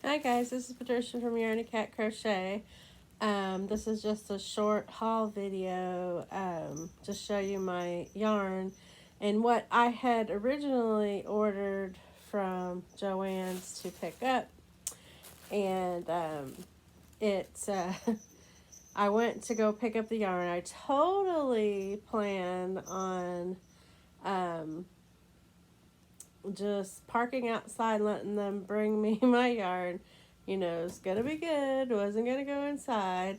Hi guys, this is Patricia from Yarn Cat Crochet. This is just a short haul video to show you my yarn and what I had originally ordered from Joann's to pick up. And it's I went to go pick up the yarn. I totally planned on um, just parking outside, letting them bring me my yarn. You know, it's gonna be good. Wasn't gonna go inside,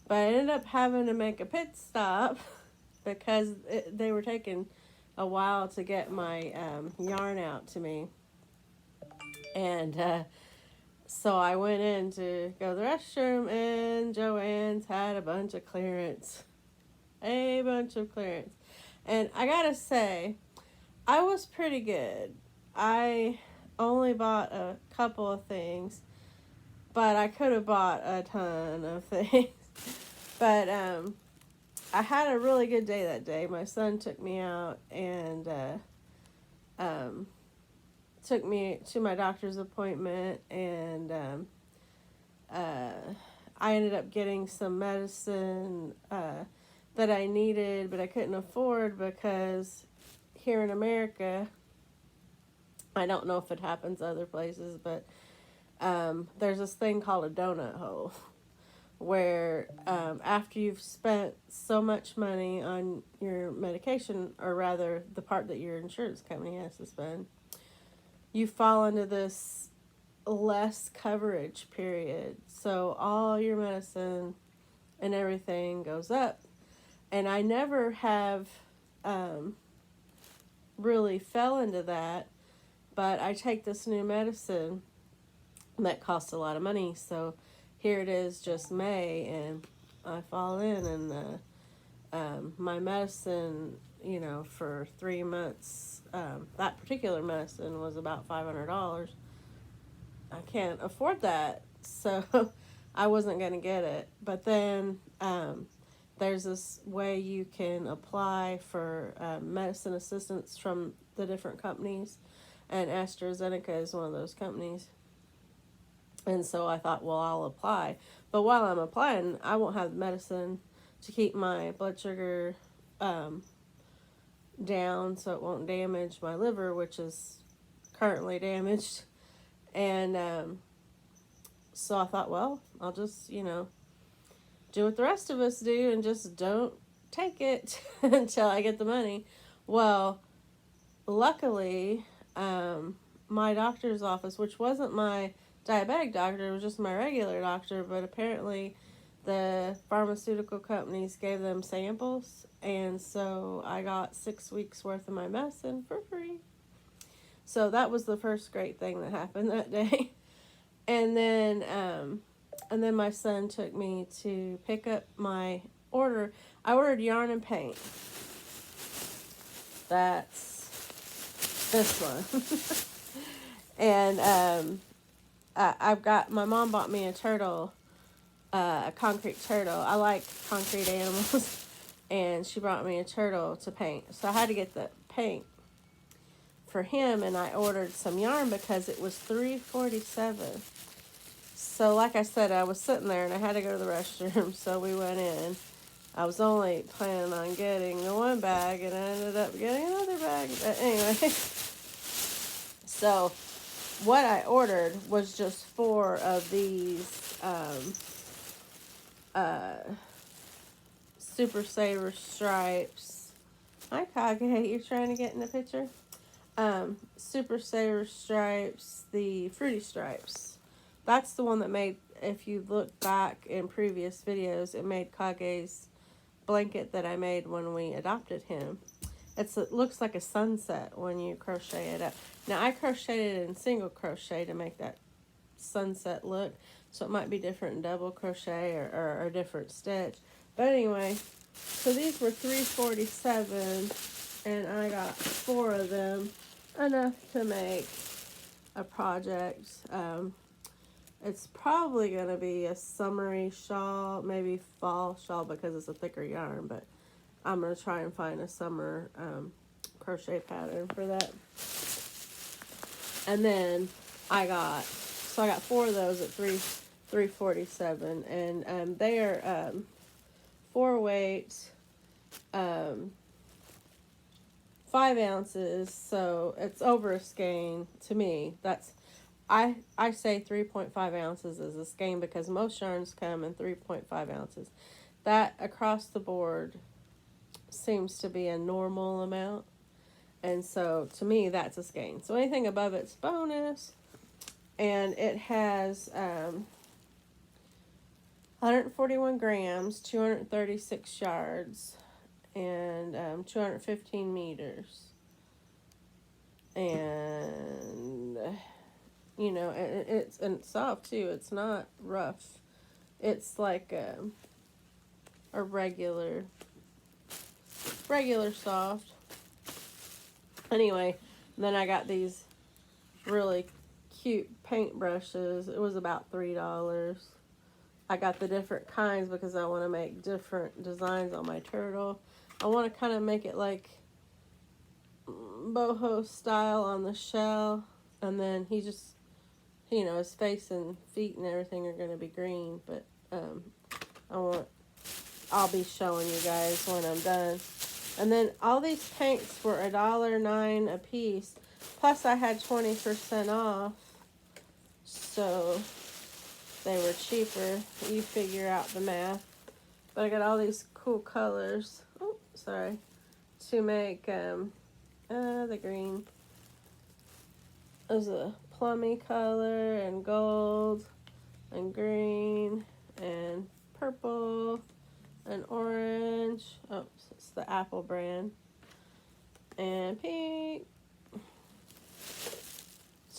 but I ended up having to make a pit stop because they were taking a while to get my yarn out to me, and so I went in to go to the restroom, and Joann's had a bunch of clearance, and I gotta say, I was pretty good. I only bought a couple of things, but I could have bought a ton of things. But I had a really good day that day. My son took me out and um, took me to my doctor's appointment, and I ended up getting some medicine that I needed, but I couldn't afford because here in America, I don't know if it happens other places, but there's this thing called a donut hole where after you've spent so much money on your medication, or rather the part that your insurance company has to spend, you fall into this less coverage period. So all your medicine and everything goes up. And I never have really fell into that, but I take this new medicine that costs a lot of money. So here it is, just May, and I fall in, and my medicine, you know, for 3 months, that particular medicine was about $500. I can't afford that, so I wasn't going to get it. But then there's this way you can apply for medicine assistance from the different companies, and AstraZeneca is one of those companies. And so I thought, well, I'll apply. But while I'm applying, I won't have medicine to keep my blood sugar down so it won't damage my liver, which is currently damaged. And so I thought, well, I'll just, do what the rest of us do and just don't take it until I get the money. Well, luckily, my doctor's office, which wasn't my diabetic doctor, it was just my regular doctor, but apparently the pharmaceutical companies gave them samples, and so I got 6 weeks worth of my medicine for free. So that was the first great thing that happened that day. And then my son took me to pick up my order. I ordered yarn and paint. That's this one. And I've got, my mom bought me a turtle, a concrete turtle. I like concrete animals. And she brought me a turtle to paint. So I had to get the paint for him, and I ordered some yarn because it was $3.47. So like I said, I was sitting there and I had to go to the restroom, so we went in. I was only planning on getting the one bag, and I ended up getting another bag. But anyway, so what I ordered was just 4 of these Super Saver stripes. Hi, Kage, you're trying to get in the picture? Super Saver stripes, the fruity stripes. That's the one that made, if you look back in previous videos, it made Kage's blanket that I made when we adopted him. It looks like a sunset when you crochet it up. Now, I crocheted it in single crochet to make that sunset look, so it might be different in double crochet or a different stitch. But anyway, so these were $3.47, and I got 4 of them, enough to make a project. It's probably going to be a summery shawl, maybe fall shawl because it's a thicker yarn, but I'm going to try and find a summer crochet pattern for that. And then I got So I got 4 of those at $3.47, and they are 4 weight, 5 ounces. So it's over a skein to me. I say 3.5 ounces is a skein because most yarns come in 3.5 ounces. That across the board seems to be a normal amount. And so to me, that's a skein. So anything above it's bonus. And it has 141 grams, 236 yards, and 215 meters. And, you know, and it's soft too. It's not rough. It's like a regular soft. Anyway, then I got these really cute paint brushes. It was about $3. I got the different kinds because I want to make different designs on my turtle. I want to kind of make it like boho style on the shell, and then he just, you know, his face and feet and everything are going to be green, but I'll be showing you guys when I'm done. And then all these paints were $1.09 a piece, plus I had 20% off, so they were cheaper. You figure out the math. But I got all these cool colors. Oh, sorry. To make the green. There's a plummy color and gold and green and purple and orange. Oh, it's the Apple brand. And pink.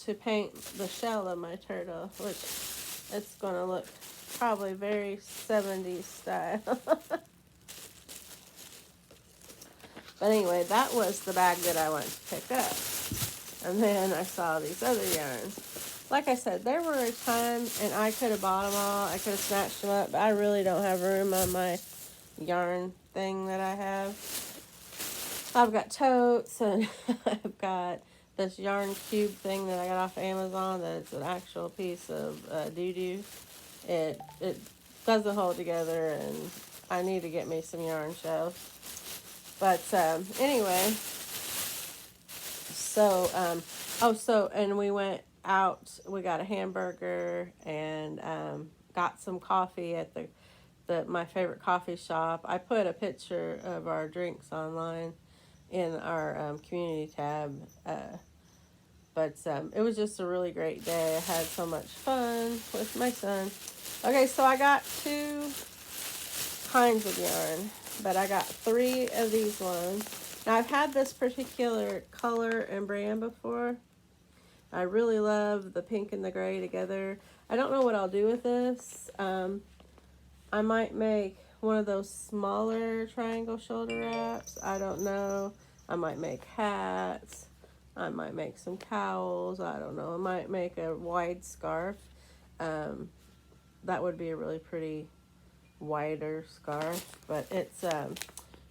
To paint the shell of my turtle, which it's going to look probably very 70s style. But anyway, that was the bag that I went to pick up. And then I saw these other yarns. Like I said, there were a ton, and I could have bought them all. I could have snatched them up, but I really don't have room on my yarn thing that I have. I've got totes, and I've got this yarn cube thing that I got off Amazon that's an actual piece of doo-doo. It doesn't hold together, and I need to get me some yarn shells. But anyway, so and we went out. We got a hamburger and got some coffee at my favorite coffee shop. I put a picture of our drinks online in our community tab. But it was just a really great day. I had so much fun with my son. Okay, so I got 2 kinds of yarn, but I got 3 of these ones. Now, I've had this particular color and brand before. I really love the pink and the gray together. I don't know what I'll do with this. I might make one of those smaller triangle shoulder wraps. I don't know. I might make hats. I might make some cowls. I don't know. I might make a wide scarf. That would be a really pretty wider scarf. But it's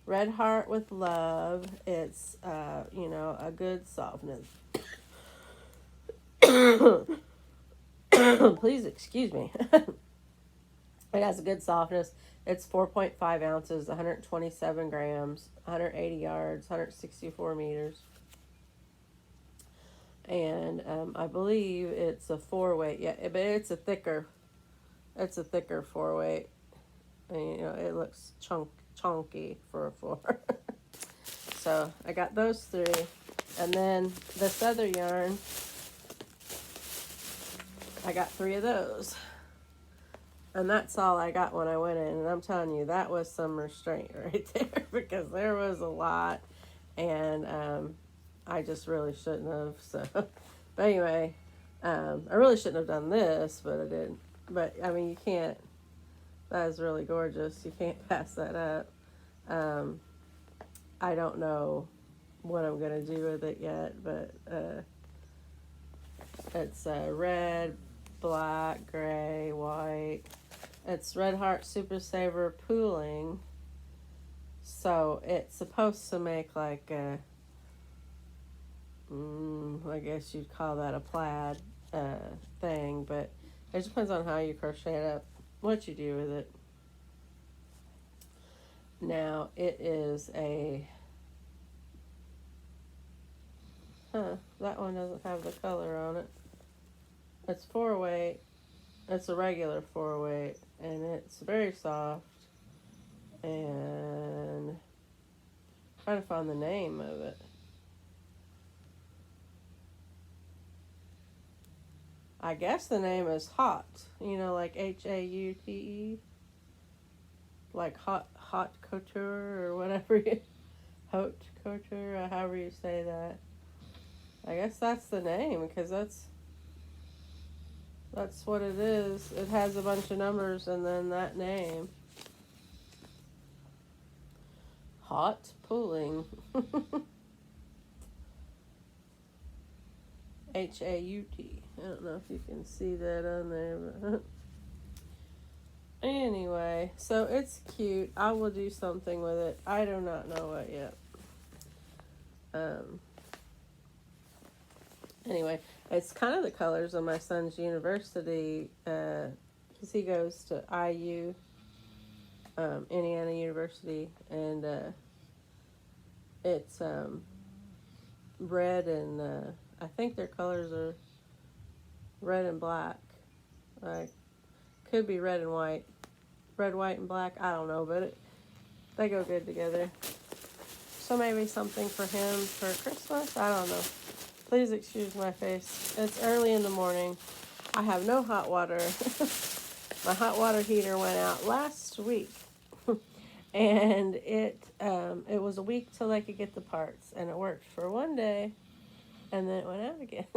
red heart with love. It's, you know, a good softness. Please excuse me. It has a good softness. It's 4.5 ounces, 127 grams, 180 yards, 164 meters. And I believe it's a 4-weight. Yeah, but it's a thicker 4-weight. And, you know, it looks chunky for a 4. So I got those 3. And then this other yarn, I got 3 of those. And that's all I got when I went in. And I'm telling you, that was some restraint right there because there was a lot. And I just really shouldn't have. So, but anyway, I really shouldn't have done this, but I did. But, I mean, you can't. That is really gorgeous. You can't pass that up. I don't know what I'm going to do with it yet, but it's red, black, gray, white. It's Red Heart Super Saver pooling. So it's supposed to make like a, I guess you'd call that a plaid thing, thing, but it just depends on how you crochet it up, what you do with it. Now it is that one doesn't have the color on it. It's 4-weight. It's a regular 4-weight, and it's very soft. And I'm trying to find the name of it. I guess the name is Hot. Like Haute, like hot couture or whatever. Haute couture, or however you say that. I guess that's the name, because that's what it is. It has a bunch of numbers and then that name. Hot pulling. Haut. I don't know if you can see that on there, but anyway, so it's cute. I will do something with it. I do not know what yet. Anyway, it's kind of the colors of my son's university, because he goes to IU, Indiana University, and it's red and I think their colors are red and black. Like, could be red and white. Red, white, and black. I don't know, but they go good together. So maybe something for him for Christmas. I don't know. Please excuse my face. It's early in the morning. I have no hot water. My hot water heater went out last week. And it was a week till they could get the parts. And it worked for one day. And then it went out again.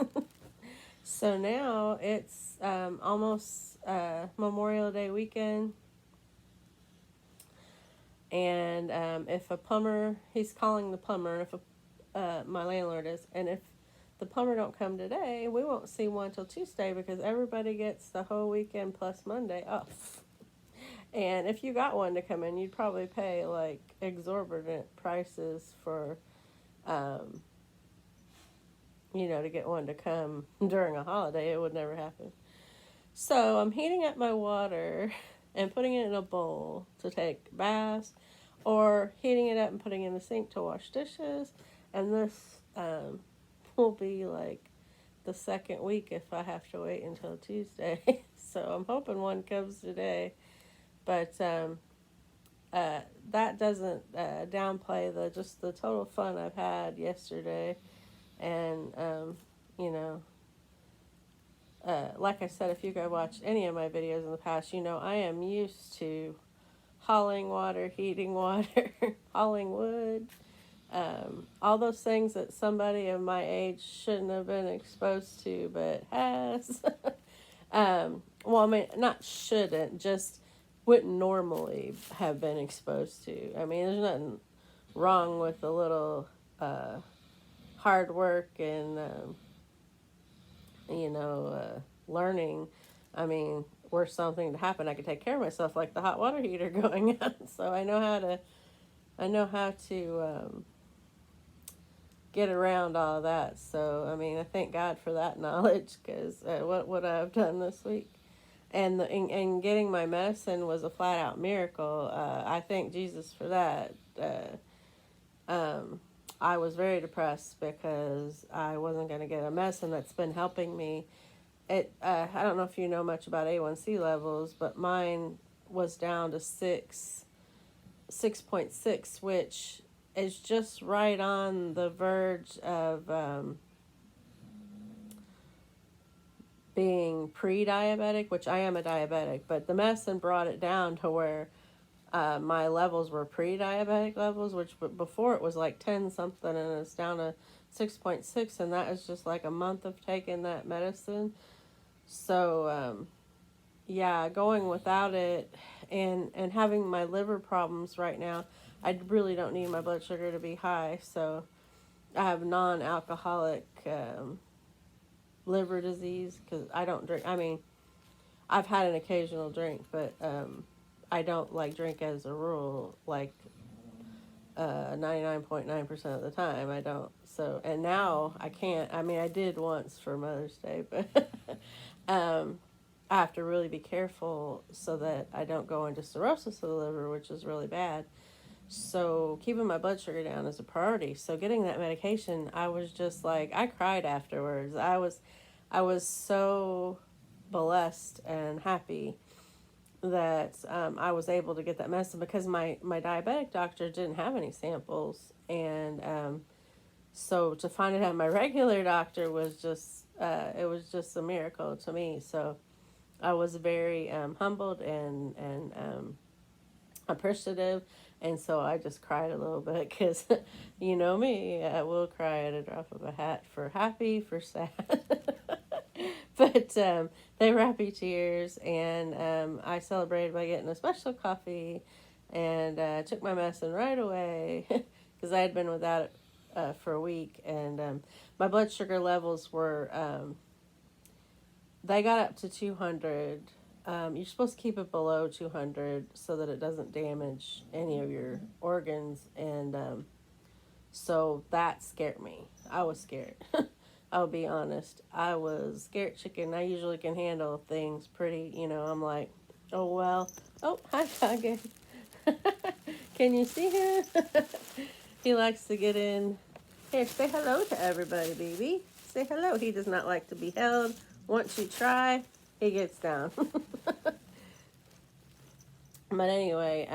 So now it's almost Memorial Day weekend. And if a plumber, he's calling the plumber, if my landlord is, and if the plumber don't come today, we won't see one till Tuesday, because everybody gets the whole weekend plus Monday off. And if you got one to come in, you'd probably pay like exorbitant prices for, to get one to come during a holiday. It would never happen. So I'm heating up my water and putting it in a bowl to take baths, or heating it up and putting it in the sink to wash dishes. And this will be like the second week if I have to wait until Tuesday. So I'm hoping one comes today. But that doesn't downplay the total fun I've had yesterday. And, like I said, if you go watch any of my videos in the past, I am used to hauling water, heating water, hauling wood, all those things that somebody of my age shouldn't have been exposed to, but has. Well, I mean, not shouldn't, just wouldn't normally have been exposed to. I mean, there's nothing wrong with a little hard work and, learning. I mean, were something to happen, I could take care of myself, like the hot water heater going on. So I know how to get around all of that. So, I mean, I thank God for that knowledge, because what would I have done this week? And getting my medicine was a flat out miracle. I thank Jesus for that. I was very depressed because I wasn't going to get a medicine that's been helping me. I don't know if you know much about A1C levels, but mine was down to 6.6, which is just right on the verge of being pre-diabetic, which I am a diabetic, but the medicine brought it down to where my levels were pre-diabetic levels, which before it was like 10 something, and it's down to 6.6, and that is just like a month of taking that medicine. So going without it and having my liver problems right now, I really don't need my blood sugar to be high. So I have non-alcoholic liver disease, because I don't drink. I mean, I've had an occasional drink, but I don't drink as a rule, 99.9% of the time. I don't. So, and now I can't. I mean, I did once for Mother's Day, but Um, I have to really be careful so that I don't go into cirrhosis of the liver, which is really bad. So keeping my blood sugar down is a priority. So getting that medication, I was just like, I cried afterwards. I was so blessed and happy that I was able to get that medicine because my diabetic doctor didn't have any samples, and so to find it at my regular doctor was just it was just a miracle to me. So I was very humbled and appreciative, and so I just cried a little bit because you know me, I will cry at a drop of a hat, for happy, for sad. But they were happy tears, and I celebrated by getting a special coffee, and took my medicine right away because I had been without it for a week, and my blood sugar levels were they got up to 200. You're supposed to keep it below 200 so that it doesn't damage any of your organs, and so that scared me. I was scared. I'll be honest. I was scared chicken. I usually can handle things pretty, I'm like, oh well. Oh, hi, Kage. Can you see him? He likes to get in. Here, say hello to everybody, baby. Say hello. He does not like to be held. Once you try, he gets down. But anyway,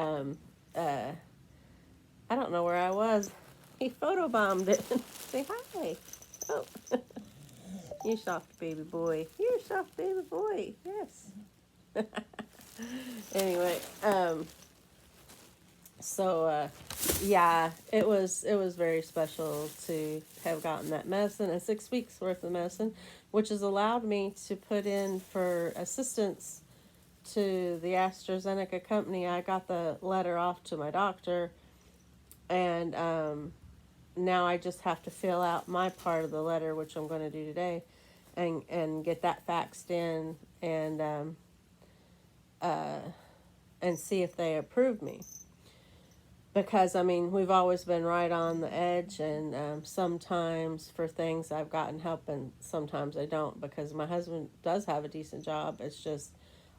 I don't know where I was. He photobombed it. Say hi. Oh, you soft baby boy. You're a soft baby boy. Yes. Anyway, so yeah, it was very special to have gotten that medicine, and 6 weeks worth of medicine, which has allowed me to put in for assistance to the AstraZeneca company. I got the letter off to my doctor, and now I just have to fill out my part of the letter, which I'm going to do today, and get that faxed in, uh, and see if they approve me. Because I mean, we've always been right on the edge, and sometimes for things I've gotten help, and sometimes I don't, because my husband does have a decent job. It's just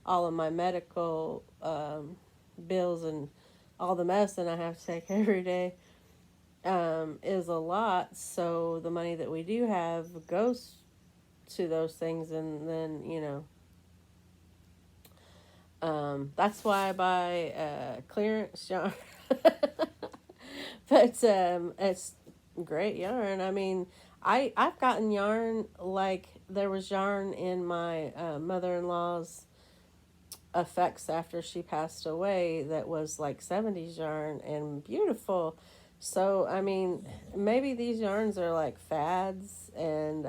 all of my medical bills and all the medicine I have to take every day is a lot. So the money that we do have goes to those things, and then that's why I buy clearance yarn. But it's great yarn. I mean, I've gotten yarn, like there was yarn in my mother-in-law's effects after she passed away that was like 70s yarn and beautiful. So I mean, maybe these yarns are like fads, and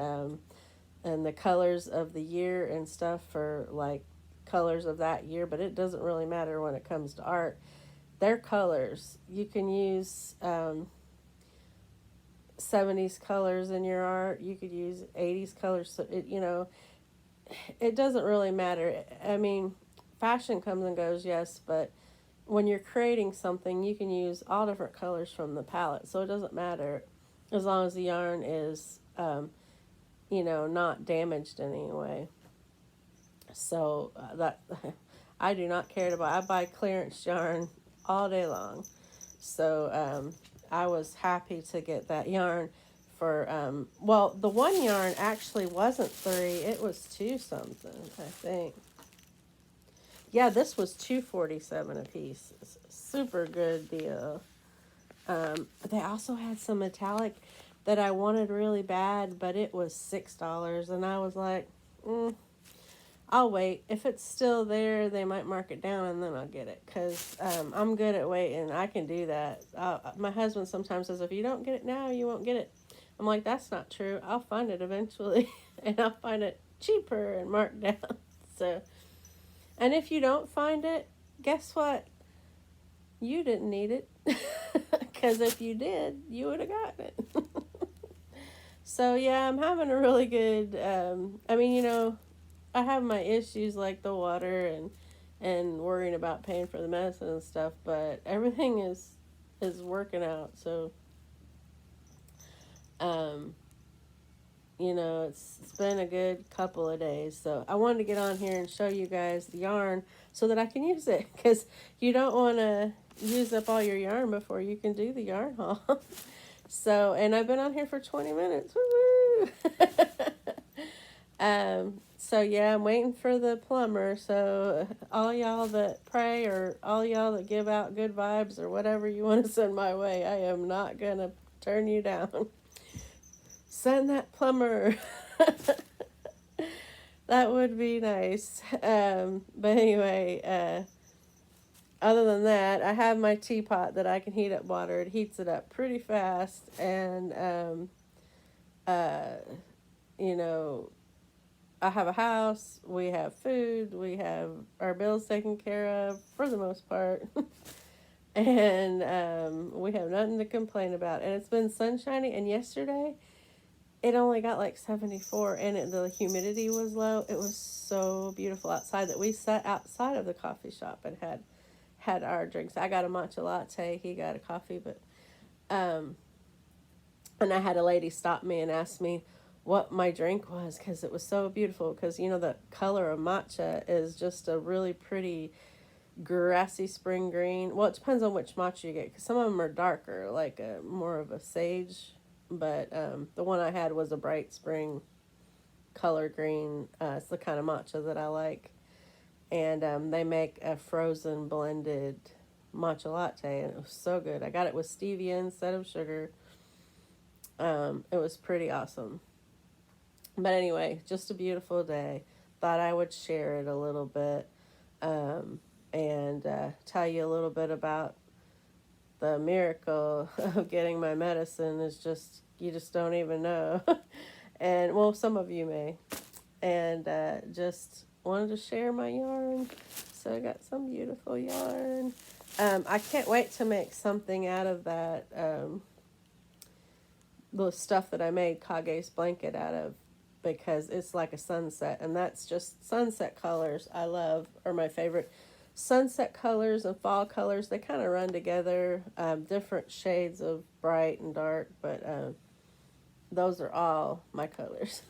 the colors of the year and stuff for like colors of that year, but it doesn't really matter when it comes to art. They're colors. You can use 70s colors in your art. You could use 80s colors. So it doesn't really matter. I mean, fashion comes and goes, yes, but when you're creating something, you can use all different colors from the palette. So it doesn't matter as long as the yarn is, not damaged in any way. So that I do not care to buy. I buy clearance yarn all day long. So I was happy to get that yarn for well, the one yarn actually wasn't 3, it was 2 something, I think. Yeah, this was $2.47 a piece. Super good deal. They also had some metallic that I wanted really bad, but it was $6, and I was like, I'll wait. If it's still there, they might mark it down, and then I'll get it. Because I'm good at waiting. I can do that. My husband sometimes says, if you don't get it now, you won't get it. I'm like, that's not true. I'll find it eventually. And I'll find it cheaper and marked down. So, and if you don't find it, guess what? You didn't need it. Because if you did, you would have gotten it. So, yeah, I'm having a really good, I mean, I have my issues like the water and worrying about paying for the medicine and stuff, but everything is working out. So you know, it's been a good couple of days. So I wanted to get on here and show you guys the yarn so that I can use it, because you don't want to use up all your yarn before you can do the yarn haul. So, and I've been on here for 20 minutes. Woo-woo! So yeah, I'm waiting for the plumber. So all y'all that pray, or all y'all that give out good vibes, or whatever you want to send my way, I am not gonna turn you down. Send that plumber. That would be nice. But anyway, other than that, I have my teapot that I can heat up water. It heats it up pretty fast, and uh, you know, I have a house, we have food, we have our bills taken care of for the most part. And we have nothing to complain about. And it's been sunshiny, and yesterday it only got like 74, and the humidity was low. It was so beautiful outside that we sat outside of the coffee shop and had our drinks. I got a matcha latte, he got a coffee, but um and I had a lady stop me and ask me what my drink was, because it was so beautiful, because you know the color of matcha is just a really pretty grassy spring green. Well, it depends on which matcha you get, because some of them are darker, like a more of a sage, but the one I had was a bright spring color green. It's the kind of matcha that I like, and they make a frozen blended matcha latte, and it was so good. I got it with stevia instead of sugar. It was pretty awesome. But anyway, just a beautiful day. Thought I would share it a little bit, and tell you a little bit about the miracle of getting my medicine. Is just, you just don't even know. And well, some of you may. And just wanted to share my yarn. So I got some beautiful yarn. I can't wait to make something out of that, the stuff that I made Kage's blanket out of, because it's like a sunset, and that's just sunset colors I love, are my favorite. Sunset colors and fall colors, they kind of run together, different shades of bright and dark, but those are all my colors.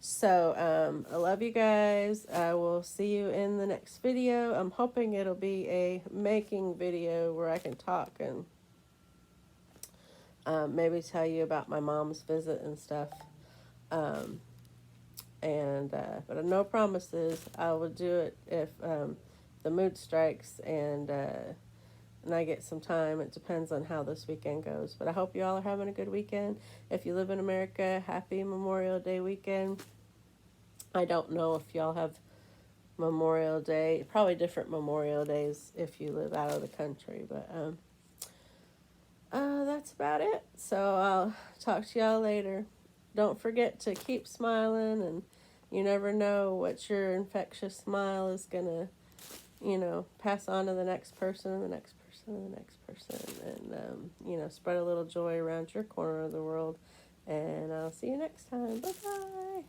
So I love you guys. I will see you in the next video. I'm hoping it'll be a making video where I can talk and maybe tell you about my mom's visit and stuff. But no promises. I will do it if the mood strikes, and I get some time. It depends on how this weekend goes. But I hope you all are having a good weekend. If you live in America, happy Memorial Day weekend. I don't know if y'all have Memorial Day. Probably different Memorial Days if you live out of the country. But that's about it. So I'll talk to y'all later. Don't forget to keep smiling, and you never know what your infectious smile is going to, pass on to the next person and the next person and the next person. And, spread a little joy around your corner of the world. And I'll see you next time. Bye-bye.